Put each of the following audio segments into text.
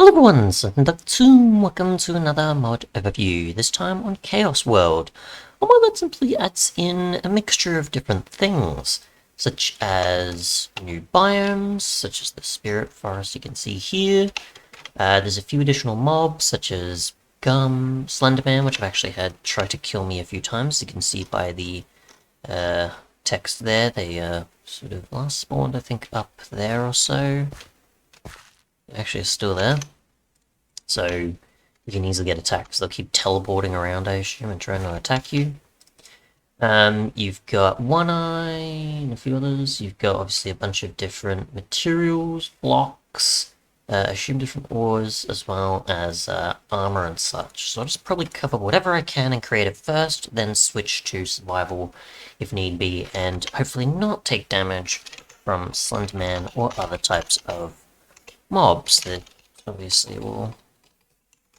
Hello everyone, welcome to another mod overview, this time on Chaos World. A mod that simply adds in a mixture of different things, such as new biomes, such as the spirit forest you can see here. There's a few additional mobs, such as Slenderman, which I've actually had try to kill me a few times. You can see by the text there, they sort of last spawned, I think, up there or so. Actually, it's still there. So you can easily get attacked, because they'll keep teleporting around, I assume, and trying to attack you. You've got One Eye and a few others. You've got, obviously, a bunch of different materials, blocks, I assume different ores, as well as armor and such. So I'll just probably cover whatever I can in creative first, then switch to survival if need be, and hopefully not take damage from Slenderman or other types of mobs that obviously will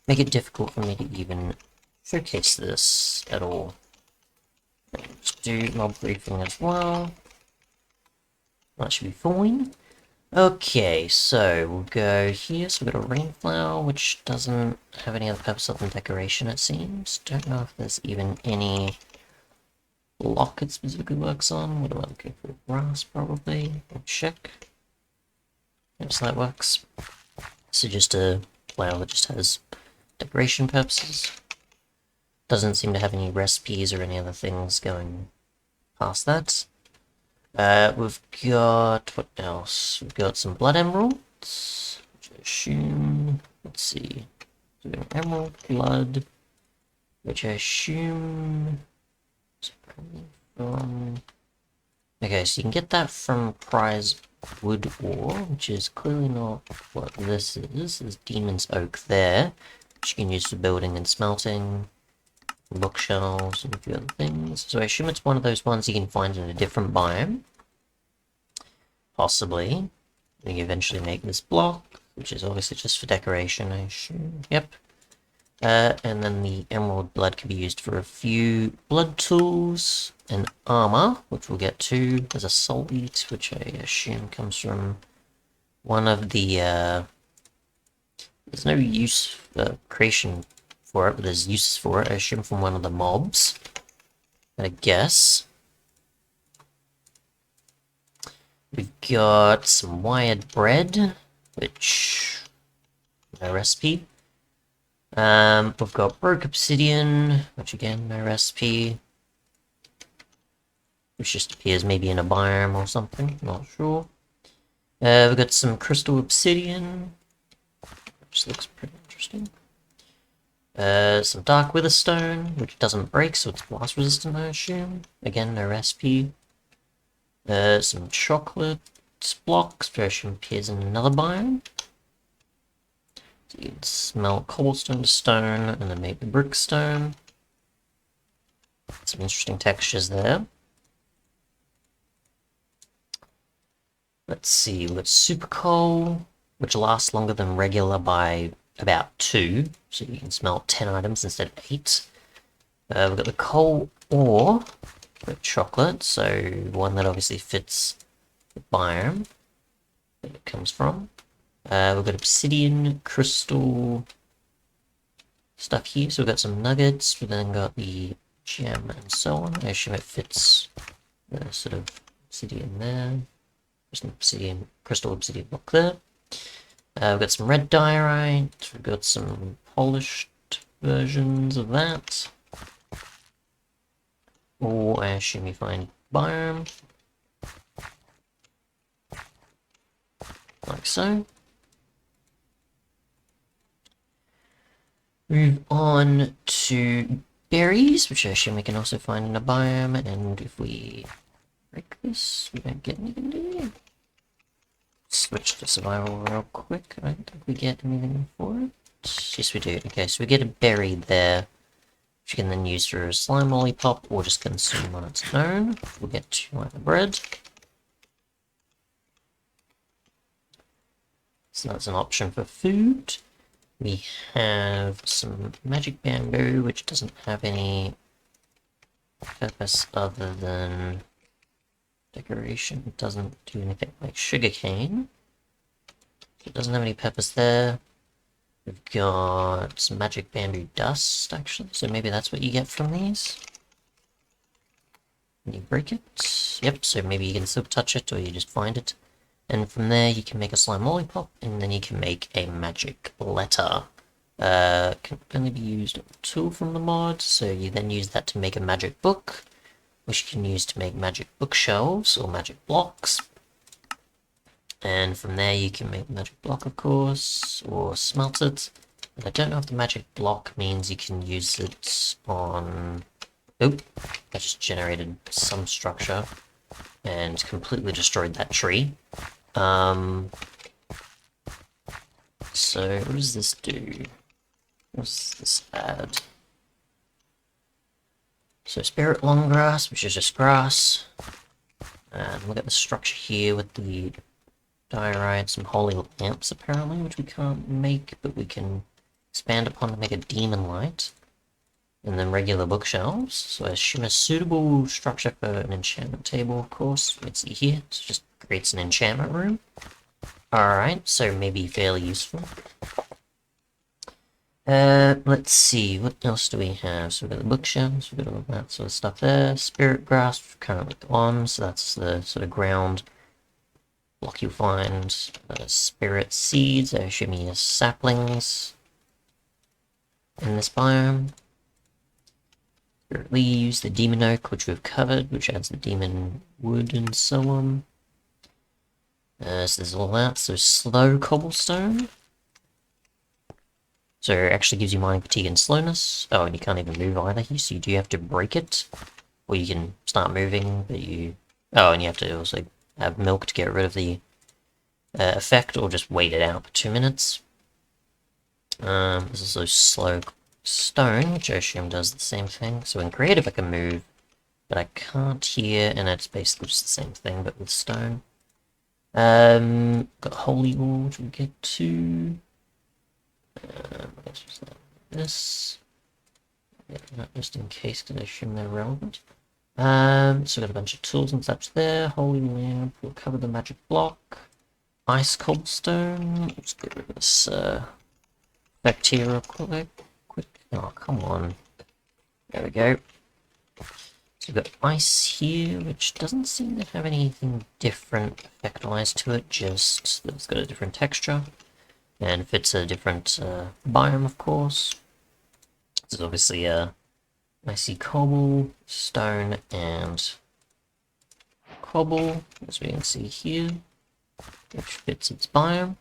make it difficult for me to even showcase this at all. Let's do mob briefing as well. That should be fine. Okay, so we'll go here. So we've got a rainflower, which doesn't have any other purpose other than decoration, it seems. Don't know if there's even any block it specifically works on. What am I looking for? Grass, probably. I'll check. Yep, so that works. So just a flower that just has decoration purposes. Doesn't seem to have any recipes or any other things going past that. We've got, what else? We've got some blood emeralds, which I assume, let's see. So we've got emerald, blood, which I assume is probably from... Okay, so you can get that from prize wood ore, which is clearly not what this is. There's Demon's Oak there, which you can use for building and smelting, bookshelves, and a few other things. So I assume it's one of those ones you can find in a different biome. Possibly. You eventually make this block, which is obviously just for decoration, I assume. Yep. And then the emerald blood can be used for a few blood tools and armor, which we'll get to. There's a soul eat, which I assume comes from one of the, there's no use, creation for it, but there's uses for it, I assume from one of the mobs. I guess. We've got some wired bread, which, no recipe. We've got broke obsidian, which again, no recipe. Which just appears maybe in a biome or something, not sure. We've got some crystal obsidian, which looks pretty interesting. Some dark witherstone, which doesn't break, so it's blast resistant, I assume. Again, no recipe. Some chocolate blocks, which I assume appears in another biome. So you can smelt cobblestone to stone, and then make the brickstone. Some interesting textures there. Let's see, we've got super coal, which lasts longer than regular by about 2, so you can smelt 10 items instead of 8. We've got the coal ore, with chocolate, so one that obviously fits the biome that it comes from. We've got obsidian, crystal stuff here, so we've got some nuggets, we've then got the gem and so on. I assume it fits the sort of obsidian there. There's an obsidian, crystal obsidian block there. We've got some red diorite, we've got some polished versions of that. Or I assume you find biome. Like so. Move on to berries, which I assume we can also find in a biome, and if we break this, we don't get anything, do we? Switch to survival real quick. I don't think we get anything for it. Yes, we do. Okay, so we get a berry there, which you can then use for a slime lollipop, or just consume on its own. We'll get 2 iron bread. So that's an option for food. We have some magic bamboo, which doesn't have any purpose other than decoration. It doesn't do anything like sugarcane. It doesn't have any purpose there. We've got some magic bamboo dust, actually, so maybe that's what you get from these. And you break it. Yep, so maybe you can still touch it, or you just find it. And from there, you can make a slime lollipop, and then you can make a magic letter. Can only be used on a tool from the mod, so you then use that to make a magic book, which you can use to make magic bookshelves or magic blocks. And from there you can make magic block, of course, or smelt it. And I don't know if the magic block means you can use it on... Oop, I just generated some structure and completely destroyed that tree. So what does this do? What does this add? So spirit long grass, which is just grass. And look at the structure here with the diorite, some holy lamps apparently, which we can't make, but we can expand upon to make a demon light. And then regular bookshelves. So I assume a suitable structure for an enchantment table, of course. Let's see here. It just creates an enchantment room. Alright, so maybe fairly useful. Let's see, what else do we have? So we've got the bookshelves, we've got all that sort of stuff there. Spirit grass, we've currently on, so that's the sort of ground block you'll find. Spirit seeds, I assume you have saplings in this biome. Spirit leaves, the demon oak, which we've covered, which adds the demon wood and so on. So there's all that. So slow cobblestone. So it actually gives you mining fatigue and slowness. Oh, and you can't even move either here, so you do have to break it. Or you can start moving, but you... Oh, and you have to also have milk to get rid of the effect, or just wait it out for 2 minutes. There's also slow stone, which I assume does the same thing. So in creative I can move, but I can't here, and it's basically just the same thing, but with stone. Got holy ore, which we'll get to. Let's just this. Yeah, not just in case, because I assume they're relevant. So we've got a bunch of tools and such there. Holy lamp, we'll cover the magic block. Ice cobblestone. Let's get rid of this bacteria quick. Oh, come on. There we go. So we've got ice here, which doesn't seem to have anything different effect-wise to it, just that it's got a different texture. And fits a different biome, of course. This is obviously a icy cobble, stone, and cobble, as we can see here, which fits its biome.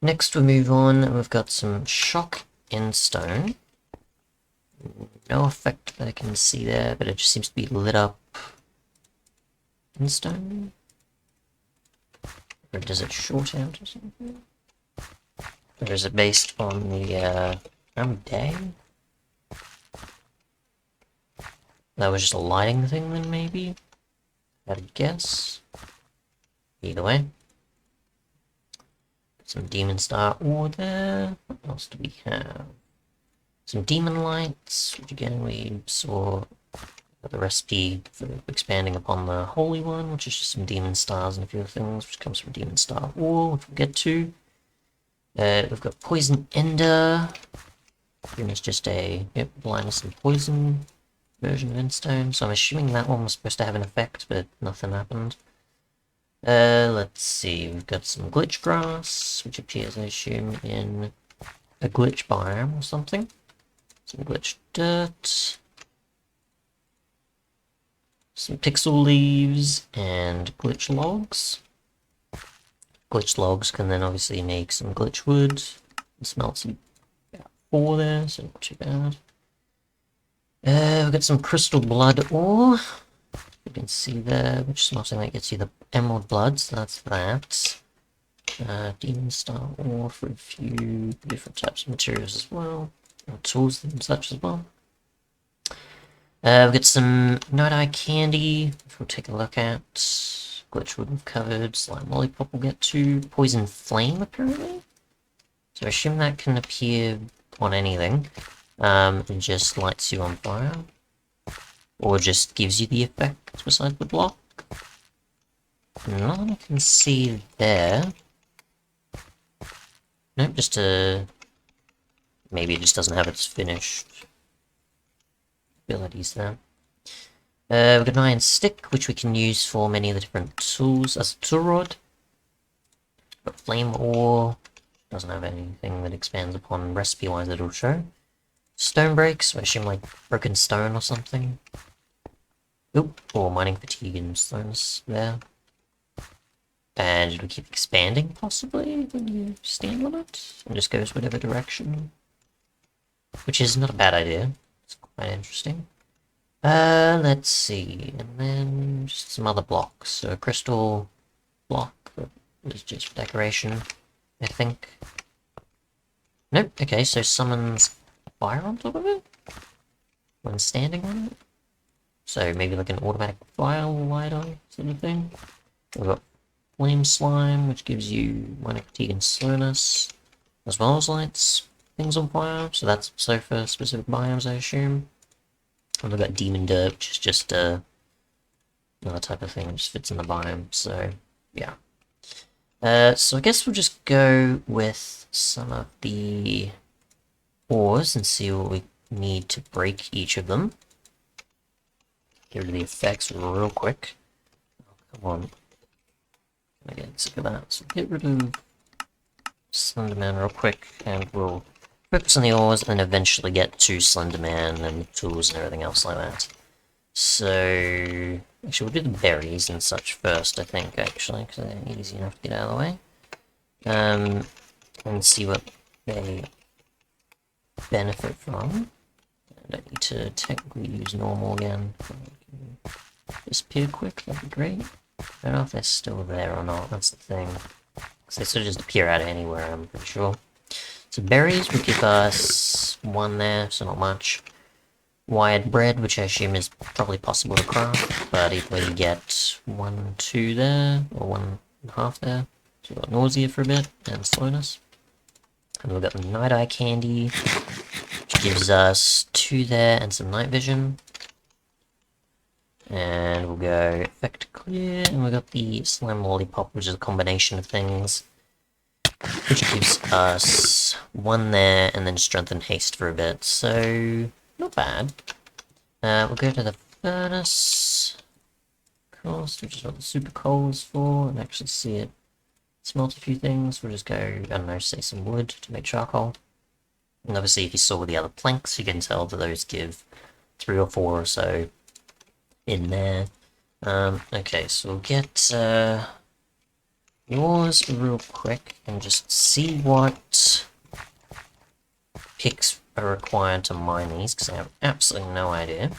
Next we move on, and we've got some shock in stone. No effect that I can see there, but it just seems to be lit up in stone. Or does it short out or something? Or is it based on the day? That was just a lighting thing then, maybe? I'd guess. Either way. Some demon star ore there. What else do we have? Some demon lights, which again we saw the recipe for expanding upon the holy one, which is just some demon stars and a few other things, which comes from demon star ore, which we'll get to. We've got poison ender. And it's just a blindness and poison version of Endstone, so I'm assuming that one was supposed to have an effect, but nothing happened. Let's see, we've got some glitch grass, which appears, I assume, in a glitch biome or something. Some glitch dirt. Some pixel leaves, and glitch logs. Glitch logs can then obviously make some glitch wood, and smelt some 4 there, so not too bad. We've got some crystal blood ore. You can see there, which is something that gets you the emerald blood, so that's that. Demon star ore for a few different types of materials as well, and tools and such as well. We've got some night-eye candy, which we'll take a look at. Glitch wood we've covered, slime lollipop we'll get to. Poison flame, apparently. So I assume that can appear on anything. It just lights you on fire. Or just gives you the effect beside the block. None I can see there. Nope, just to... Maybe it just doesn't have its finished abilities there. We've got an iron stick, which we can use for many of the different tools as a tool rod. Got flame ore. Doesn't have anything that expands upon recipe-wise that it'll show. Stone breaks, I assume like broken stone or something. Oop, or mining fatigue and stones there. And it'll keep expanding, possibly, when you stand on it. And just goes whatever direction. Which is not a bad idea. It's quite interesting. Let's see. And then just some other blocks. So a crystal block that is just for decoration, I think. Nope, okay, so summons fire on top of it? When standing on it? So maybe like an automatic fire lighter sort of thing. We've got flame slime, which gives you mining fatigue and slowness, as well as lights things on fire. So that's so for specific biomes, I assume. And we've got demon dirt, which is just another type of thing, just fits in the biome. So yeah. So I guess we'll just go with some of the ores and see what we need to break each of them. Get rid of the effects real quick. Oh, come on. I get sick of that. So get rid of Slenderman real quick, and we'll focus on the ores, and then eventually get to Slenderman and the tools and everything else like that. So actually, we'll do the berries and such first, I think, actually, because they're easy enough to get out of the way. And see what they benefit from. I don't need to technically use normal again. Disappear quick, that'd be great. I don't know if they're still there or not, that's the thing. Because they sort of just appear out of anywhere, I'm pretty sure. So berries will give us one there, so not much. Wired bread, which I assume is probably possible to craft, but either way you get 1, 2 there, or 1.5 there. So we've got nausea for a bit, and slowness. And we've got the night eye candy, which gives us 2 there, and some night vision. And we'll go effect clear, and we've got the slime lollipop, which is a combination of things, which gives us 1 there, and then strength and haste for a bit, so not bad. We'll go to the furnace cost, which is what the super coal is for, and actually see it smelt a few things. We'll just go, I don't know, say some wood to make charcoal. And obviously if you saw the other planks, you can tell that those give 3 or 4 or so in there. Okay, so we'll get yours real quick and just see what picks are required to mine these, because I have absolutely no idea.